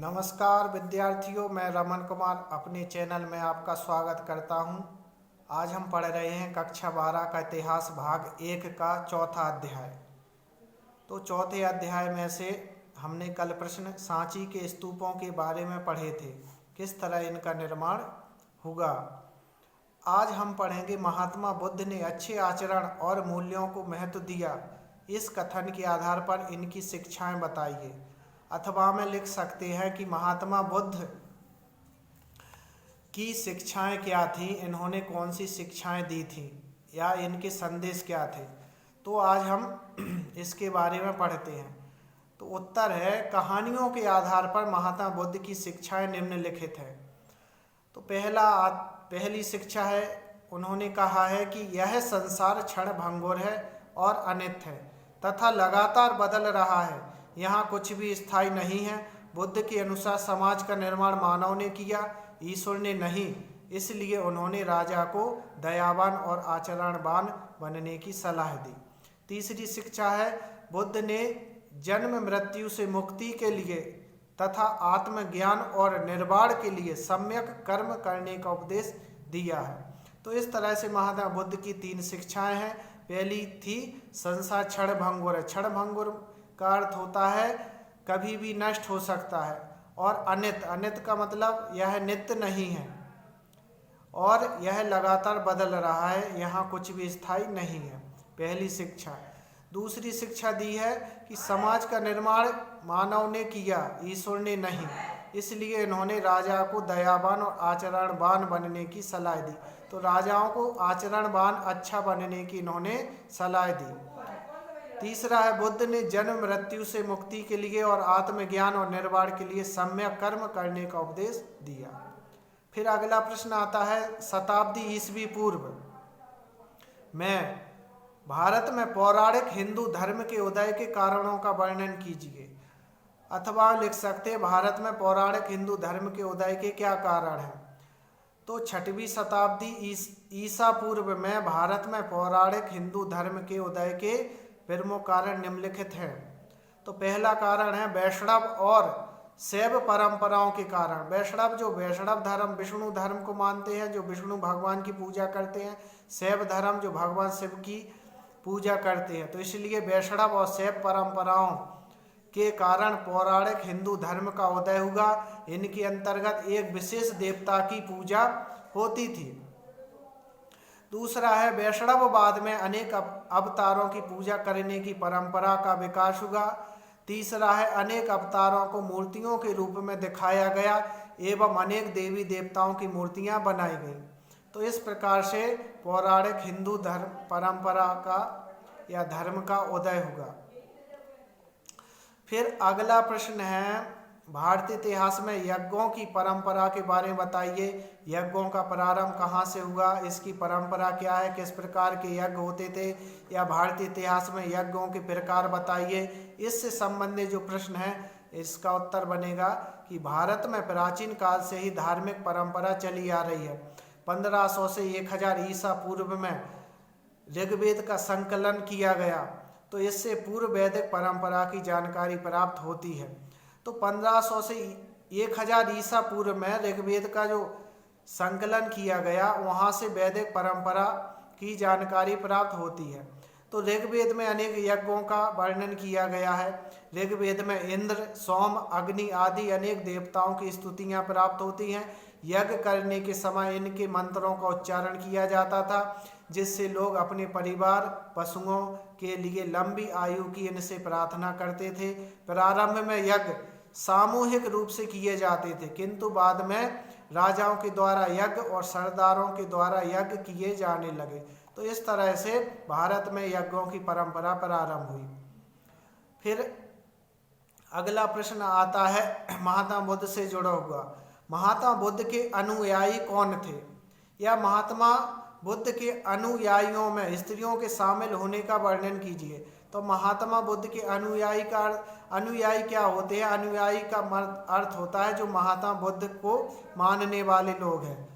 नमस्कार विद्यार्थियों, मैं रमन कुमार अपने चैनल में आपका स्वागत करता हूं। आज हम पढ़ रहे हैं कक्षा 12 का इतिहास भाग 1 का चौथा अध्याय। तो चौथे अध्याय में से हमने कल प्रश्न सांची के स्तूपों के बारे में पढ़े थे, किस तरह इनका निर्माण होगा। आज हम पढ़ेंगे महात्मा बुद्ध ने अच्छे आचरण और मूल्यों को महत्व दिया, इस कथन के आधार पर इनकी शिक्षाएं बताइए। अथवा में लिख सकते हैं कि महात्मा बुद्ध की शिक्षाएं क्या थी, इन्होंने कौन सी शिक्षाएं दी थी या इनके संदेश क्या थे। तो आज हम इसके बारे में पढ़ते हैं। तो उत्तर है, कहानियों के आधार पर महात्मा बुद्ध की शिक्षाएं निम्नलिखित हैं। तो पहली शिक्षा है, उन्होंने कहा है कि यह संसार क्षण भंगुर है और अनित्य है तथा लगातार बदल रहा है, यहाँ कुछ भी स्थायी नहीं है। बुद्ध के अनुसार समाज का निर्माण मानव ने किया, ईश्वर ने नहीं। इसलिए उन्होंने राजा को दयावान और आचरणवान बनने की सलाह दी। तीसरी शिक्षा है, बुद्ध ने जन्म मृत्यु से मुक्ति के लिए तथा आत्मज्ञान और निर्वाण के लिए सम्यक कर्म करने का उपदेश दिया है। तो इस तरह से महात्मा बुद्ध की 3 शिक्षाएं हैं। पहली थी संसार क्षण भंगुर है। क्षण भंगुर का अर्थ होता है कभी भी नष्ट हो सकता है, और अनित्य का मतलब यह नित्य नहीं है, और यह लगातार बदल रहा है, यहाँ कुछ भी स्थायी नहीं है। पहली शिक्षा। दूसरी शिक्षा दी है कि समाज का निर्माण मानव ने किया, ईश्वर ने नहीं। इसलिए इन्होंने राजा को दयावान और आचरणवान बनने की सलाह दी। तो राजाओं को आचरणवान अच्छा बनने की इन्होंने सलाह दी। तीसरा है, बुद्ध ने जन्म मृत्यु से मुक्ति के लिए और आत्मज्ञान और निर्वाण के लिए सम्यक कर्म करने का उपदेश दिया। फिर अगला प्रश्न आता है, शताब्दी ईस्वी पूर्व में भारत में पौराणिक हिंदू धर्म के उदय के कारणों का वर्णन कीजिए। अथवा लिख सकते हैं, भारत में पौराणिक हिंदू धर्म के उदय के क्या कारण हैं। तो 6वीं शताब्दी ईसा पूर्व में भारत में पौराणिक हिंदू धर्म के उदय के प्रमुख कारण निम्नलिखित हैं। तो पहला कारण है वैष्णव और शैव परंपराओं के कारण। वैष्णव धर्म विष्णु धर्म को मानते हैं, जो विष्णु भगवान की पूजा करते हैं। शैव धर्म जो भगवान शिव की पूजा करते हैं। तो इसलिए वैष्णव और शैव परंपराओं के कारण पौराणिक हिंदू धर्म का उदय हुआ। इनके अंतर्गत एक विशेष देवता की पूजा होती थी। दूसरा है, वैष्णववाद में अनेक अवतारों की पूजा करने की परंपरा का विकास हुआ। तीसरा है, अनेक अवतारों को मूर्तियों के रूप में दिखाया गया एवं अनेक देवी देवताओं की मूर्तियां बनाई गईं। तो इस प्रकार से पौराणिक हिंदू धर्म परंपरा का या धर्म का उदय हुआ। फिर अगला प्रश्न है, भारतीय इतिहास में यज्ञों की परंपरा के बारे में बताइए। यज्ञों का प्रारंभ कहाँ से हुआ, इसकी परंपरा क्या है, किस प्रकार के यज्ञ होते थे, या भारतीय इतिहास में यज्ञों के प्रकार बताइए। इससे संबंधित जो प्रश्न है इसका उत्तर बनेगा कि भारत में प्राचीन काल से ही धार्मिक परंपरा चली आ रही है। 1500 से 1000 ईसा पूर्व में ऋग्वेद का संकलन किया गया, तो इससे पूर्व वैदिक परंपरा की जानकारी प्राप्त होती है। तो 1500 से 1000 ईसा पूर्व में ऋग्वेद का जो संकलन किया गया, वहाँ से वैदिक परंपरा की जानकारी प्राप्त होती है। तो ऋग्वेद में अनेक यज्ञों का वर्णन किया गया है। ऋग्वेद में इंद्र, सोम, अग्नि आदि अनेक देवताओं की स्तुतियाँ प्राप्त होती हैं। यज्ञ करने के समय इनके मंत्रों का उच्चारण किया जाता था, जिससे लोग अपने परिवार पशुओं के लिए लंबी आयु की इनसे प्रार्थना करते थे। प्रारंभ में यज्ञ सामूहिक रूप से किए जाते थे, किंतु बाद में राजाओं के द्वारा यज्ञ और सरदारों के द्वारा यज्ञ किए जाने लगे। तो इस तरह से भारत में यज्ञों की परंपरा प्रारंभ हुई। फिर अगला प्रश्न आता है, महात्मा बुद्ध से जुड़ा हुआ। महात्मा बुद्ध के अनुयायी कौन थे, या महात्मा बुद्ध के अनुयायियों में स्त्रियों के शामिल होने का वर्णन कीजिए। तो महात्मा बुद्ध के अनुयायी क्या होते हैं। अनुयायी का अर्थ होता है जो महात्मा बुद्ध को मानने वाले लोग हैं,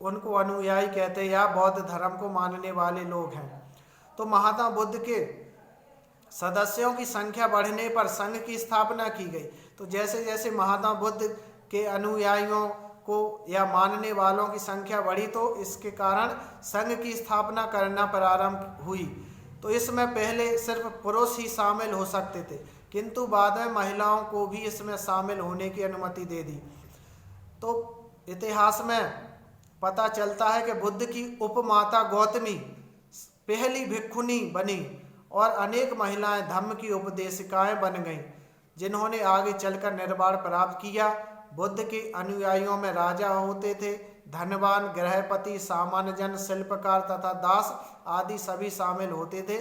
उनको अनुयायी कहते हैं, या बौद्ध धर्म को मानने वाले लोग हैं। तो महात्मा बुद्ध के सदस्यों की संख्या बढ़ने पर संघ की स्थापना की गई। तो जैसे जैसे महात्मा बुद्ध के अनुयायियों को या मानने वालों की संख्या बढ़ी तो इसके कारण संघ की स्थापना करना प्रारंभ हुई। तो इसमें पहले सिर्फ पुरुष ही शामिल हो सकते थे, किंतु बाद में महिलाओं को भी इसमें शामिल होने की अनुमति दे दी। तो इतिहास में पता चलता है कि बुद्ध की उपमाता गौतमी पहली भिक्षुनी बनी और अनेक महिलाएं धम्म की उपदेशिकाएं बन गईं, जिन्होंने आगे चलकर निर्वाण प्राप्त किया। बुद्ध के अनुयायियों में राजा होते थे, धनवान, गृहपति, सामान्य जन, शिल्पकार तथा दास आदि सभी शामिल होते थे।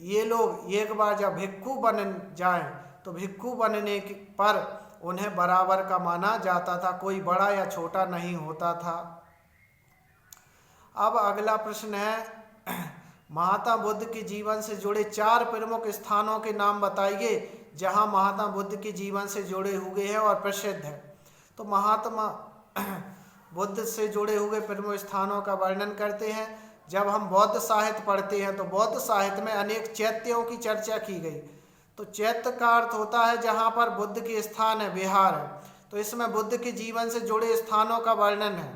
ये लोग एक बार जब भिक्षु बन जाएं तो भिक्षु बनने पर उन्हें बराबर का माना जाता था, कोई बड़ा या छोटा नहीं होता था। अब अगला प्रश्न है, महात्मा बुद्ध के जीवन से जुड़े 4 प्रमुख स्थानों के नाम बताइए जहां महात्मा बुद्ध के जीवन से जुड़े हुए हैं और प्रसिद्ध है। तो महात्मा बुद्ध से जुड़े हुए प्रमुख स्थानों का वर्णन करते हैं। जब हम बौद्ध साहित्य पढ़ते हैं तो बौद्ध साहित्य में अनेक चैत्यों की चर्चा की गई। तो चैत्य का अर्थ होता है जहाँ पर बुद्ध के स्थान है, विहार है। तो इसमें बुद्ध के जीवन से जुड़े स्थानों का वर्णन है।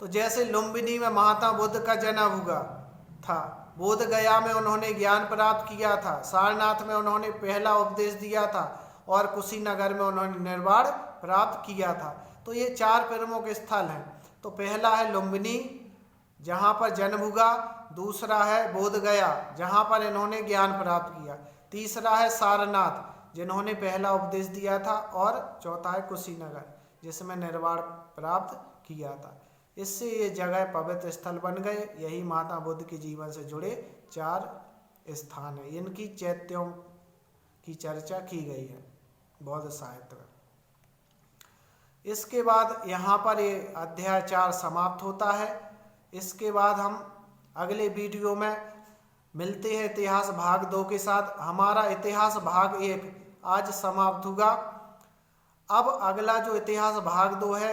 तो जैसे लुम्बिनी में महात्मा बुद्ध का जन्म हुआ था, बोध गया में उन्होंने ज्ञान प्राप्त किया था, सारनाथ में उन्होंने पहला उपदेश दिया था और कुशीनगर में उन्होंने निर्वाण प्राप्त किया था। तो ये 4 प्रमुख स्थल हैं। तो पहला है लुम्बिनी जहाँ पर जन्म हुआ, दूसरा है बोध गया जहाँ पर इन्होंने ज्ञान प्राप्त किया, तीसरा है सारनाथ जिन्होंने पहला उपदेश दिया था और चौथा है कुशीनगर जिसमें निर्वाण प्राप्त किया था। इससे ये जगह पवित्र स्थल बन गए। यही महात्मा बुद्ध के जीवन से जुड़े 4 स्थान है। इनकी चैत्यों की चर्चा की गई है बौद्ध साहित्य में। इसके बाद यहाँ पर ये अध्याय 4 समाप्त होता है। इसके बाद हम अगले वीडियो में मिलते हैं इतिहास भाग 2 के साथ। हमारा इतिहास भाग 1 आज समाप्त हुआ। अब अगला जो इतिहास भाग 2 है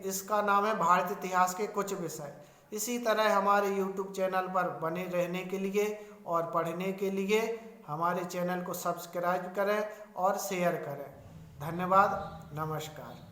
इसका नाम है भारतीय इतिहास के कुछ विषय। इसी तरह हमारे YouTube चैनल पर बने रहने के लिए और पढ़ने के लिए हमारे चैनल को सब्सक्राइब करें और शेयर करें। धन्यवाद, नमस्कार।